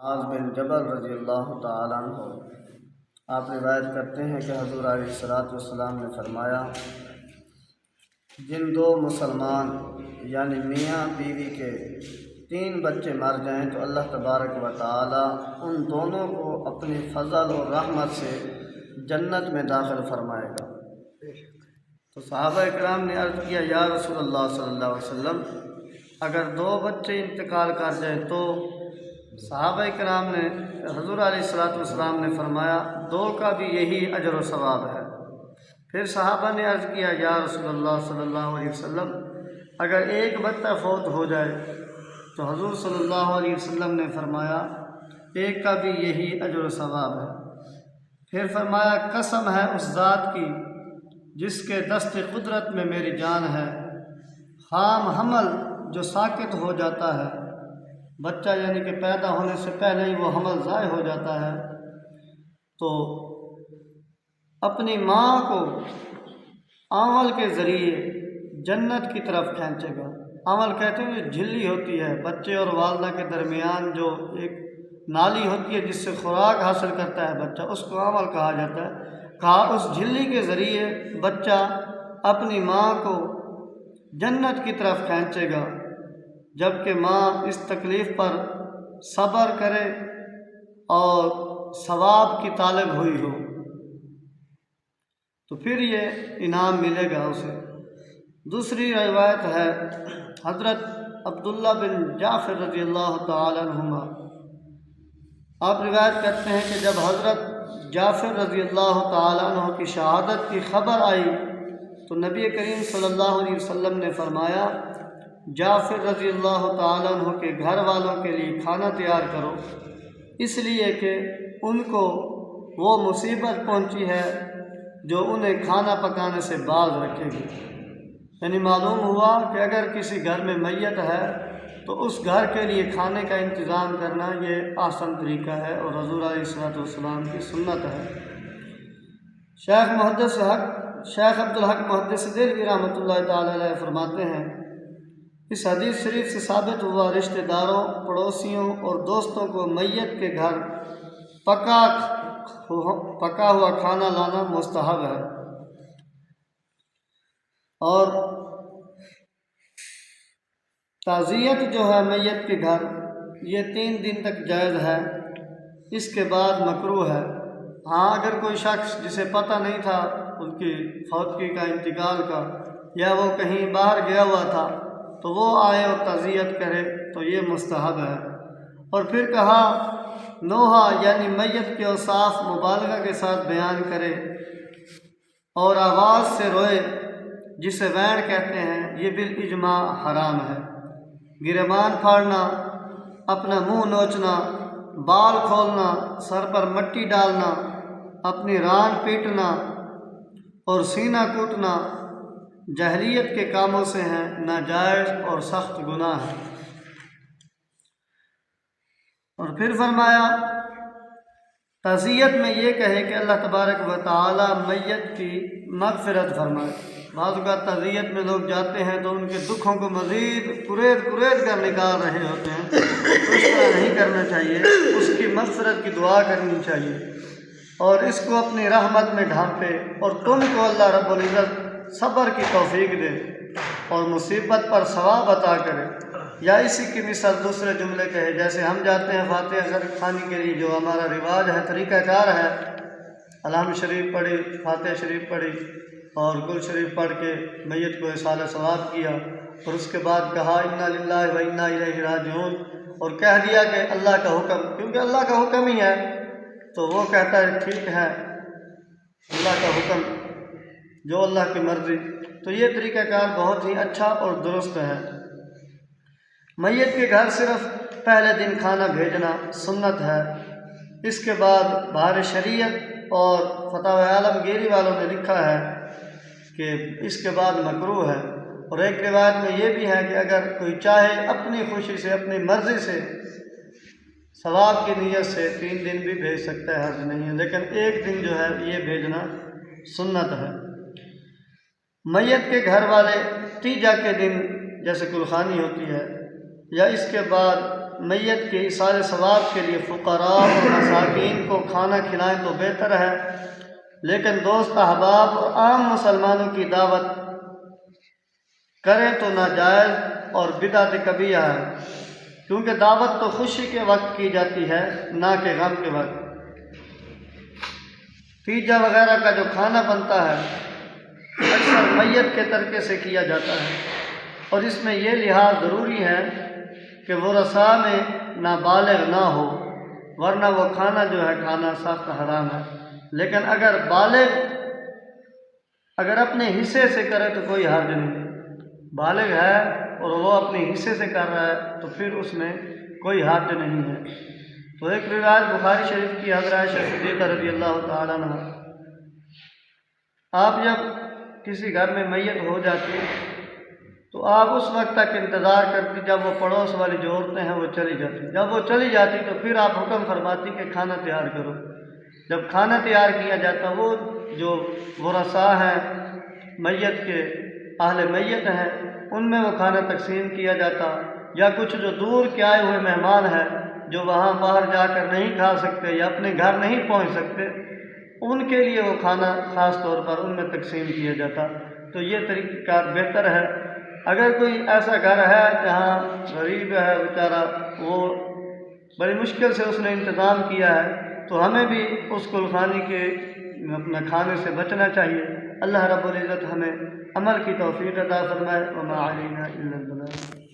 معاذ بن جبل رضی اللہ تعالیٰ عنہ آپ روایت کرتے ہیں کہ حضور علیہ الصلوۃ والسلام نے فرمایا، جن دو مسلمان یعنی میاں بیوی کے 3 بچے مر جائیں تو اللہ تبارک و تعالی ان دونوں کو اپنی فضل اور رحمت سے جنت میں داخل فرمائے گا۔ تو صحابہ اکرام نے عرض کیا، یا رسول اللہ صلی اللہ علیہ وسلم، اگر 2 بچے انتقال کر جائیں تو؟ صحابہ اکرام نے حضور علیہ الصلوۃ والسلام نے فرمایا، 2 کا بھی یہی اجر و ثواب ہے۔ پھر صحابہ نے عرض کیا، یا رسول اللہ صلی اللہ علیہ وسلم، اگر 1 بچہ فوت ہو جائے تو؟ حضور صلی اللہ علیہ وسلم نے فرمایا، 1 کا بھی یہی اجر و ثواب ہے۔ پھر فرمایا، قسم ہے اس ذات کی جس کے دست قدرت میں میری جان ہے، خام حمل جو ساقط ہو جاتا ہے، بچہ یعنی کہ پیدا ہونے سے پہلے ہی وہ حمل ضائع ہو جاتا ہے، تو اپنی ماں کو آنول کے ذریعے جنت کی طرف کھینچے گا۔ آنول کہتے ہیں جو جھلی ہوتی ہے، بچے اور والدہ کے درمیان جو ایک نالی ہوتی ہے جس سے خوراک حاصل کرتا ہے بچہ، اس کو آنول کہا جاتا ہے۔ کہا اس جھلی کے ذریعے بچہ اپنی ماں کو جنت کی طرف کھینچے گا، جبکہ ماں اس تکلیف پر صبر کرے اور ثواب کی طالب ہوئی ہو تو پھر یہ انعام ملے گا اسے۔ دوسری روایت ہے حضرت عبداللہ بن جعفر رضی اللہ تعالی عنہما، آپ روایت کرتے ہیں کہ جب حضرت جعفر رضی اللہ تعالی عنہ کی شہادت کی خبر آئی تو نبی کریم صلی اللہ علیہ وسلم نے فرمایا، جعفر رضی اللہ تعالی عنہ کے گھر والوں کے لیے کھانا تیار کرو، اس لیے کہ ان کو وہ مصیبت پہنچی ہے جو انہیں کھانا پکانے سے باز رکھے گی۔ یعنی معلوم ہوا کہ اگر کسی گھر میں میت ہے تو اس گھر کے لیے کھانے کا انتظام کرنا یہ آسان طریقہ ہے اور حضور علیہ الصلوۃ والسلام کی سنت ہے۔ شیخ عبدالحق محدث دہلوی رحمۃ اللہ تعالی علیہ فرماتے ہیں، اس حدیث شریف سے ثابت ہوا رشتہ داروں، پڑوسیوں اور دوستوں کو میت کے گھر پکا ہوا کھانا لانا مستحب ہے، اور تعزیت جو ہے میت کے گھر یہ 3 دن تک جائز ہے، اس کے بعد مکروہ ہے۔ ہاں اگر کوئی شخص جسے پتہ نہیں تھا ان کی فوتگی کا، انتقال کا، یا وہ کہیں باہر گیا ہوا تھا تو وہ آئے اور تعزیت کرے تو یہ مستحب ہے۔ اور پھر کہا نوحہ یعنی میت کے اوصاف مبالغہ کے ساتھ بیان کرے اور آواز سے روئے جسے وین کہتے ہیں، یہ بالاجماع حرام ہے۔ گریبان پھاڑنا، اپنا منہ نوچنا، بال کھولنا، سر پر مٹی ڈالنا، اپنی ران پیٹنا اور سینہ کوٹنا جاہلیت کے کاموں سے ہیں، ناجائز اور سخت گناہ ہے۔ اور پھر فرمایا تعزیت میں یہ کہے کہ اللہ تبارک و تعالی میت کی مغفرت فرمائے۔ بعض اوقات تعزیت میں لوگ جاتے ہیں تو ان کے دکھوں کو مزید کریت کر نکال رہے ہوتے ہیں، تو اس طرح نہیں کرنا چاہیے، اس کی مغفرت کی دعا کرنی چاہیے اور اس کو اپنی رحمت میں ڈھانپے، اور تم کو اللہ رب العزت صبر کی توفیق دے اور مصیبت پر ثواب عطا کرے۔ یا اسی کی مثال دوسرے جملے کہے، جیسے ہم جاتے ہیں فاتحہ خوانی کے لیے، جو ہمارا رواج ہے، طریقہ کار ہے، الحمد شریف پڑھی، فاتحہ شریف پڑھی اور گل شریف پڑھ کے میت کو اصالہ ثواب کیا، اور اس کے بعد کہا انا للہ و انا الیہ راجعون، اور کہہ دیا کہ اللہ کا حکم، کیونکہ اللہ کا حکم ہی ہے تو وہ کہتا ہے ٹھیک ہے اللہ کا حکم، جو اللہ کی مرضی۔ تو یہ طریقہ کار بہت ہی اچھا اور درست ہے۔ میت کے گھر صرف پہلے دن کھانا بھیجنا سنت ہے، اس کے بعد بہار شریعت اور فتاوی عالمگیری والوں نے لکھا ہے کہ اس کے بعد مکروہ ہے۔ اور ایک روایت میں یہ بھی ہے کہ اگر کوئی چاہے اپنی خوشی سے، اپنی مرضی سے، ثواب کی نیت سے 3 دن بھی بھیج سکتا ہے، حرج نہیں ہے، لیکن 1 دن جو ہے یہ بھیجنا سنت ہے۔ میت کے گھر والے تیجا کے دن جیسے کلخانی ہوتی ہے یا اس کے بعد میت کے ایصال ثواب کے لیے فقراء اور مساکین کو کھانا کھلائیں تو بہتر ہے، لیکن دوست احباب اور عام مسلمانوں کی دعوت کریں تو ناجائز اور بدعت کبیرہ ہے، کیونکہ دعوت تو خوشی کے وقت کی جاتی ہے نہ کہ غم کے وقت۔ تیجہ وغیرہ کا جو کھانا بنتا ہے اکثر میت کے ترکے سے کیا جاتا ہے، اور اس میں یہ لحاظ ضروری ہے کہ ورثاء میں نابالغ نہ ہو، ورنہ وہ کھانا جو ہے کھانا سخت حرام ہے۔ لیکن اگر بالغ اگر اپنے حصے سے کرے تو کوئی حرج نہیں، بالغ ہے اور وہ اپنے حصے سے کر رہا ہے تو پھر اس میں کوئی حرج نہیں ہے۔ تو ایک روایت بخاری شریف کی حضرت عائشہ صدیقہ رضی اللہ تعالیٰ عنہ، آپ جب کسی گھر میں میت ہو جاتی تو آپ اس وقت تک انتظار کرتی جب وہ پڑوس والی جو عورتیں ہیں وہ چلی جاتی، جب وہ چلی جاتی تو پھر آپ حکم فرماتی کہ کھانا تیار کرو۔ جب کھانا تیار کیا جاتا وہ جو ورثاء ہیں میت کے، اہل میت ہیں، ان میں وہ کھانا تقسیم کیا جاتا، یا کچھ جو دور کے آئے ہوئے مہمان ہیں جو وہاں باہر جا کر نہیں کھا سکتے یا اپنے گھر نہیں پہنچ سکتے، ان کے لیے وہ کھانا خاص طور پر ان میں تقسیم کیا جاتا۔ تو یہ طریقہ کار بہتر ہے۔ اگر کوئی ایسا گھر ہے جہاں غریب ہے بیچارہ، وہ بڑی مشکل سے اس نے انتظام کیا ہے، تو ہمیں بھی اس کلخانی کے اپنا کھانے سے بچنا چاہیے۔ اللہ رب العزت ہمیں عمل کی توفیق عطا فرمائے۔ وما علینا الا البلاغ۔